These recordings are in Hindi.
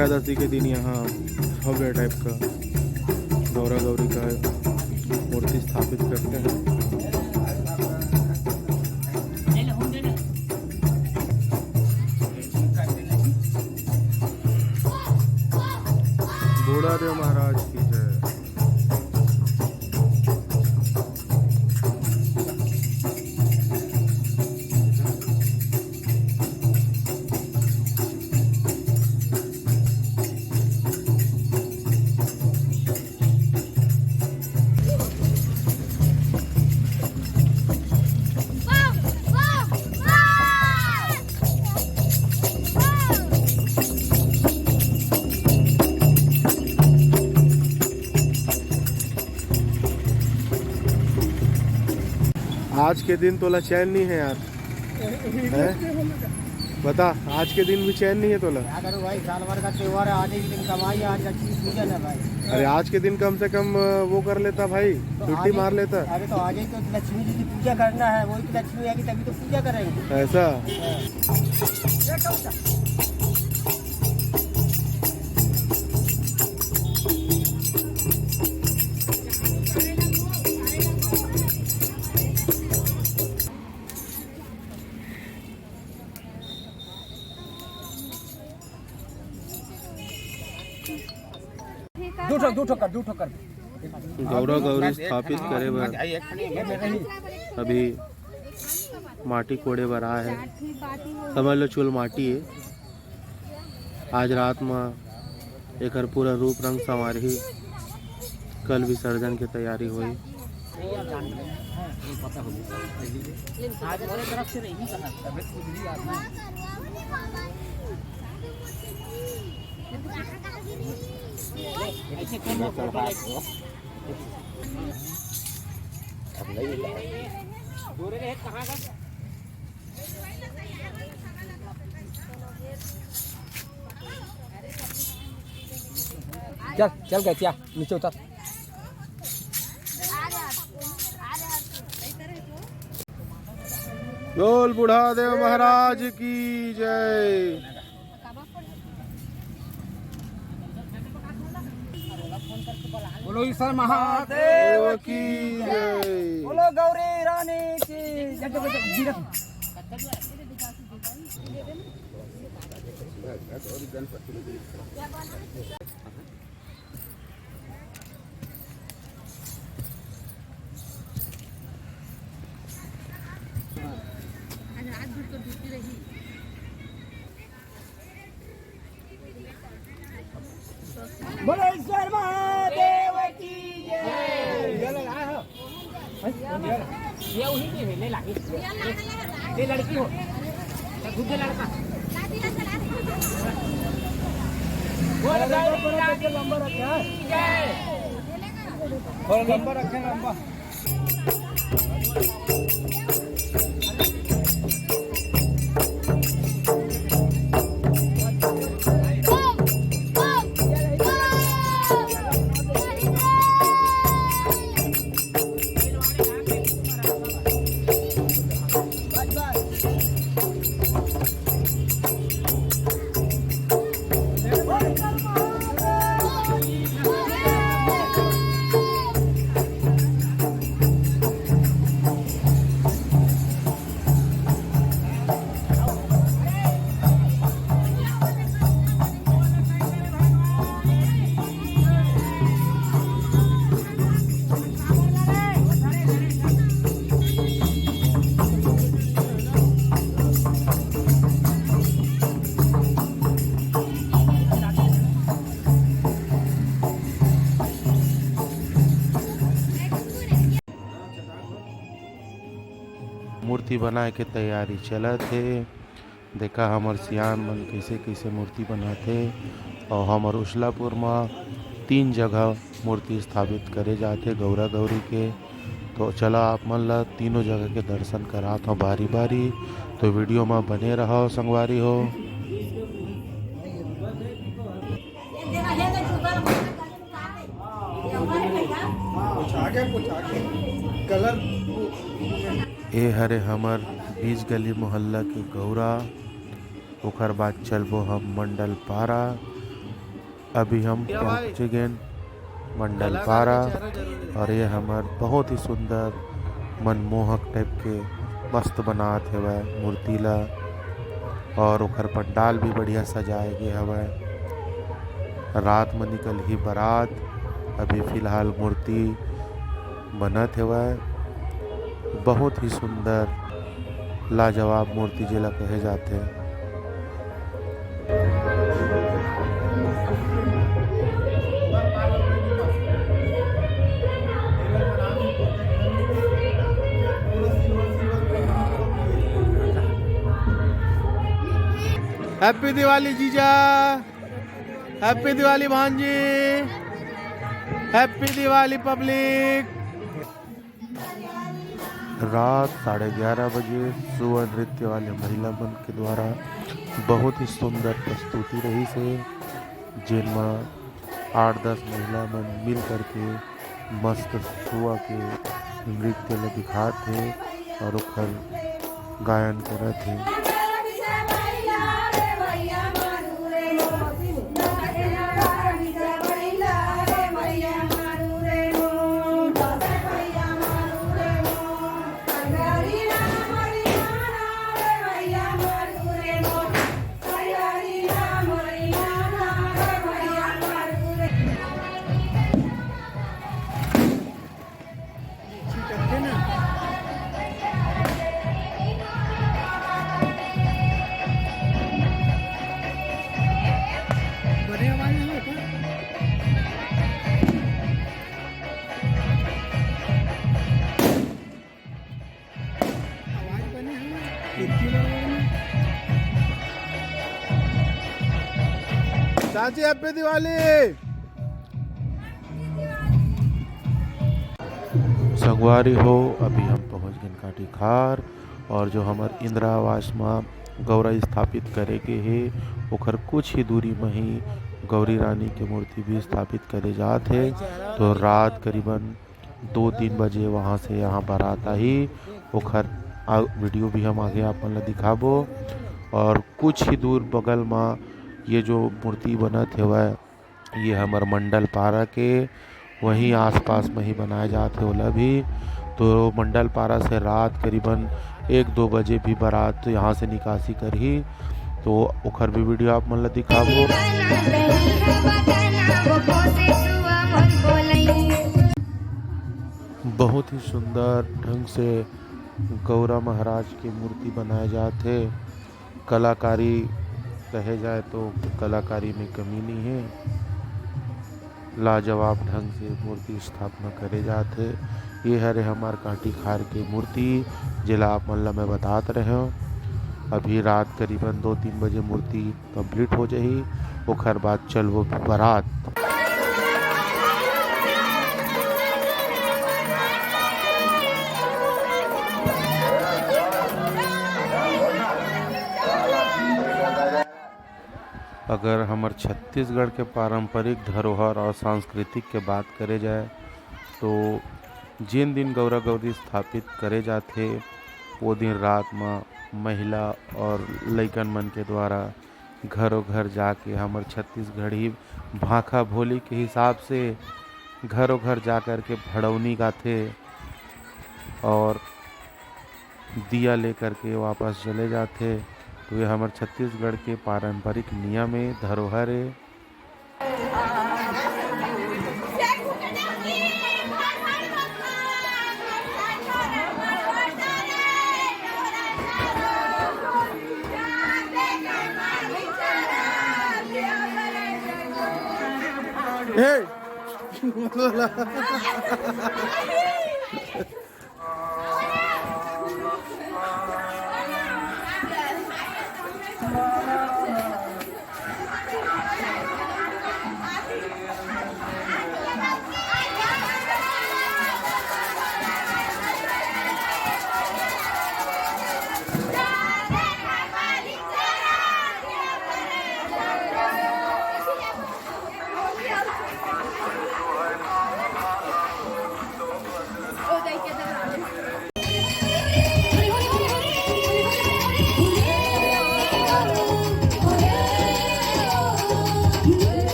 एकादशी के दिन यहाँ भव्य टाइप का गौरा गौरी का मूर्ति स्थापित करते हैं। बूढ़ादेव महाराज की जय। आज के दिन तोला चैन नहीं है यार, है? बता, आज के दिन भी चैन नहीं है तोला? क्या करूं भाई, साल भर का त्योहार है, आज के दिन कमाई, आज लक्ष्मी पूजन है भाई। अरे आज के दिन कम से कम वो कर लेता भाई, छुट्टी मार लेता। अरे तो आज ही तो लक्ष्मी जी की पूजा करना है, वही तो लक्ष्मी आएगी तभी तो पूजा करेंगे। ऐसा दो ठोकर गौरा गौरी स्थापित करे बर अभी माटी कोड़े बर आए है। समझ लो चुल माटी है। आज रात में एक पूरा रूप रंग संवारही, कल विसर्जन की तैयारी हुई। चल गए क्या नीचे उतर। बोल बूढ़ादेव महाराज की जय। बोलो ईश्वर महादेव की जय। बोलो गौरी रानी की जय। बोलो ईश्वर महादेव की जय। ये उन्हीं की है, ले लागी ये लड़की हो दूसरे लड़का। लंबा रखे लंबा। मूर्ति बनाए के तैयारी चलत है। देखा हमर सियान मन कैसे कैसे मूर्ति बनाते। और हमर उछलापुर में 3 जगह मूर्ति स्थापित करे जाते गौरा गौरी के। तो चला आप मन ला तीनों जगह के दर्शन करात हो बारी बारी। तो वीडियो में बने रहो संगवारी हो। ए हरे हमर बीच गली मोहल्ला के गौरा। ओकर बाद चलबो हम मंडल पारा। अभी हम पहुँच गए मंडल पारा और ये हमार बहुत ही सुंदर मनमोहक टाइप के मस्त बनात हवय मूर्ति ला और ओखर पंडाल भी बढ़िया सजाए गे हवय। रात में निकल ही बारात, अभी फिलहाल मूर्ति बनत हवय। बहुत ही सुंदर लाजवाब मूर्ति जेला कहे जाथे। हैप्पी दिवाली जीजा, हैप्पी दिवाली भांजी, हैप्पी दिवाली पब्लिक। रात 11:30 बजे सुवर नृत्य वाले महिला मन के द्वारा बहुत ही सुंदर प्रस्तुति रही से, जिनमें 8-10 महिला मन मिल करके मस्त सुआ के नृत्य ल दिखात थे और ओखर गायन करत थे। चाची हैप्पी दिवाली। संगवारी हो, अभी हम पहुंच गए काटी खार और जो हमार इंदिरा आवास में गौरा स्थापित करे के है ओखर कुछ ही दूरी में ही गौरी रानी की मूर्ति भी स्थापित करे जात है। तो रात करीबन 2-3 बजे वहाँ से यहाँ बारात आई। ओखर वीडियो भी हम आगे आपन ला दिखाबो। और कुछ ही दूर बगल में ये जो मूर्ति बनत हवय ये हमार मंडल पारा के वहीं आसपास में ही बनाए जाते ओला भी। तो मंडल पारा से रात करीबन 1-2 बजे भी बारात यहाँ से निकासी करही। तो ओखर भी वीडियो आप मन ला दिखाबो। बहुत ही सुंदर ढंग से गौरा महाराज की मूर्ति बनाए जाते। कलाकारी कहे जाए तो कलाकारी में कमी नहीं है। लाजवाब ढंग से मूर्ति स्थापना करे जाते। ये हरे हमार काटी खार की मूर्ति जिला आप मन ला मैं बतात रहे हो। अभी रात करीबन 2-3 बजे मूर्ति कंप्लीट हो जाही। ओखर बाद चलबो बारात। अगर हमार छत्तीसगढ़ के पारंपरिक धरोहर और सांस्कृतिक के बात करे जाए तो जिन दिन गौरा गौरी स्थापित करे जाते वो दिन रात में महिला और लइकन मन के द्वारा घरों घर जाके हमार छत्तीसगढ़ी भाखा भोली के हिसाब से घरों घर जा कर के भड़ौनी गाथे और दिया लेकर के वापस चले जाते। तो ये हमारे छत्तीसगढ़ के पारंपरिक नियम है, धरोहर है।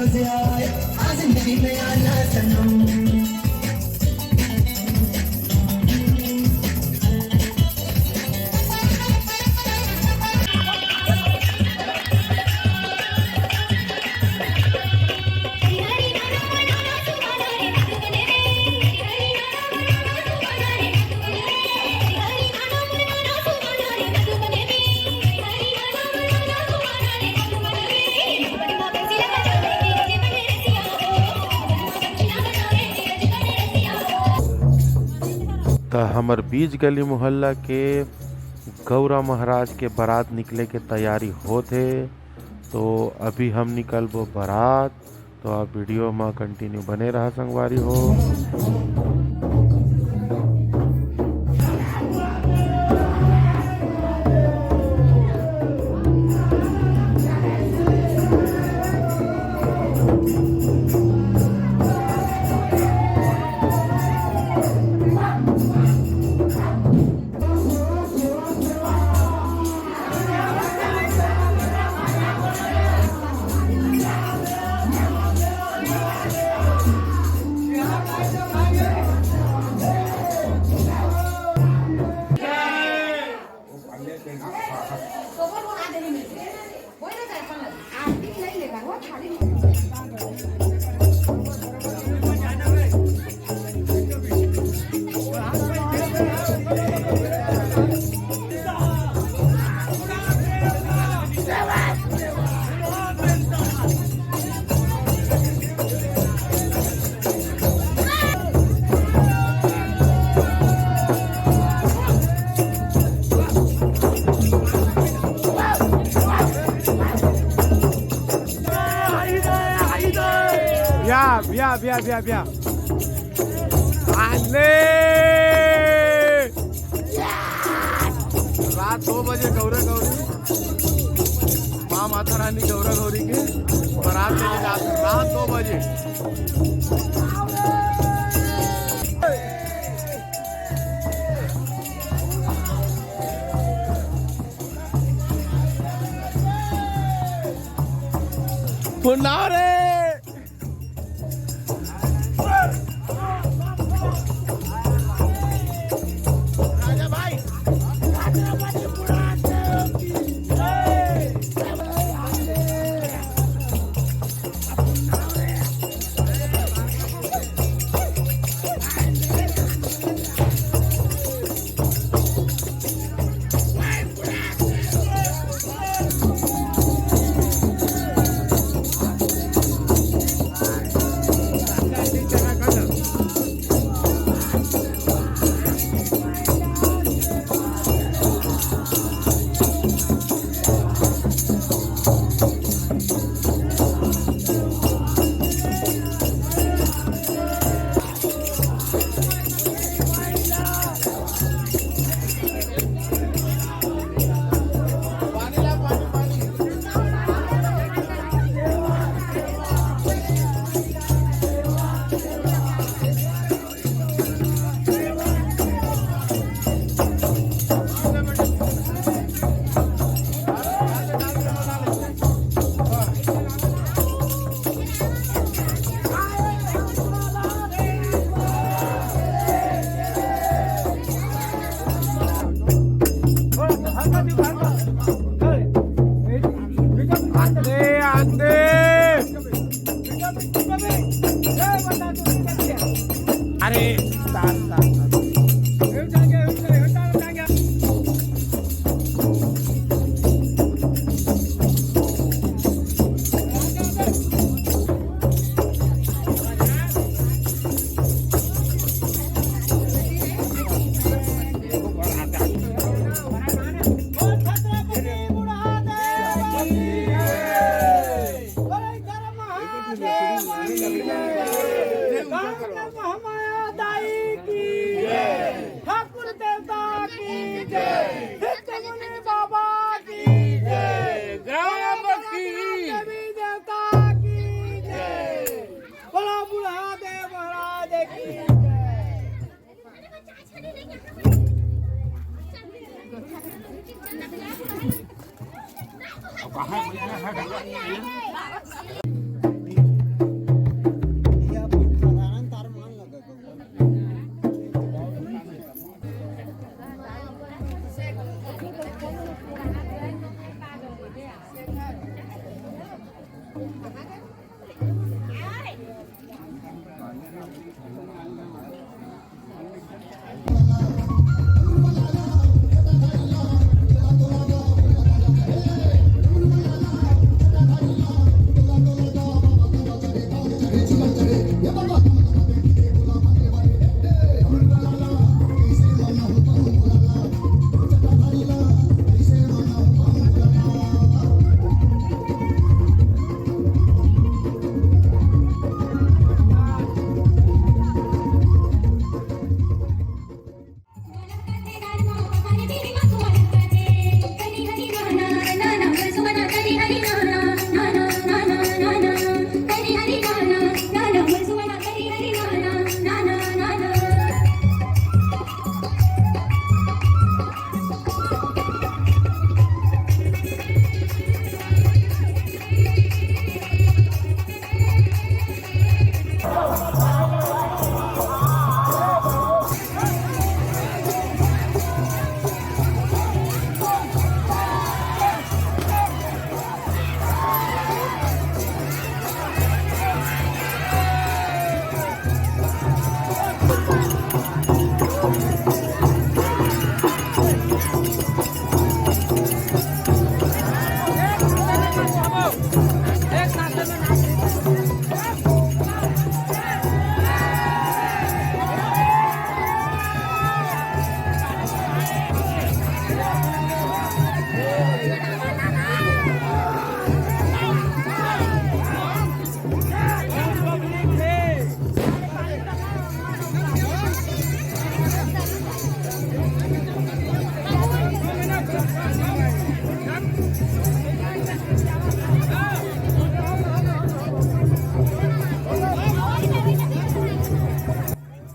रोज आए आ जिंदगी में आना सनम। तो हमर बीच गली मोहल्ला के गौरा महाराज के बारात निकले के तैयारी होते। तो अभी हम निकलबो बारात। तो आप वीडियो में कंटिन्यू बने रहा संगवारी हो। ब्या आले रात 2 बजे गौरा गौरी माँ माता रानी गौरा गौरी के बारात लेके जाते रात 2 बजे। पुनाव रे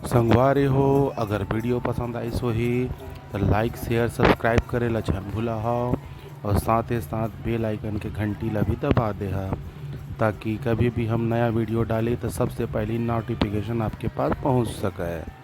संगवारी हो, अगर वीडियो पसंद आई सो ही तो लाइक शेयर सब्सक्राइब करे ला छन भूला हो, और साथ ही साथ बेल आइकन के घंटी ला भी दबा दे हा, ताकि कभी भी हम नया वीडियो डालें तो सबसे पहले नोटिफिकेशन आपके पास पहुंच सके।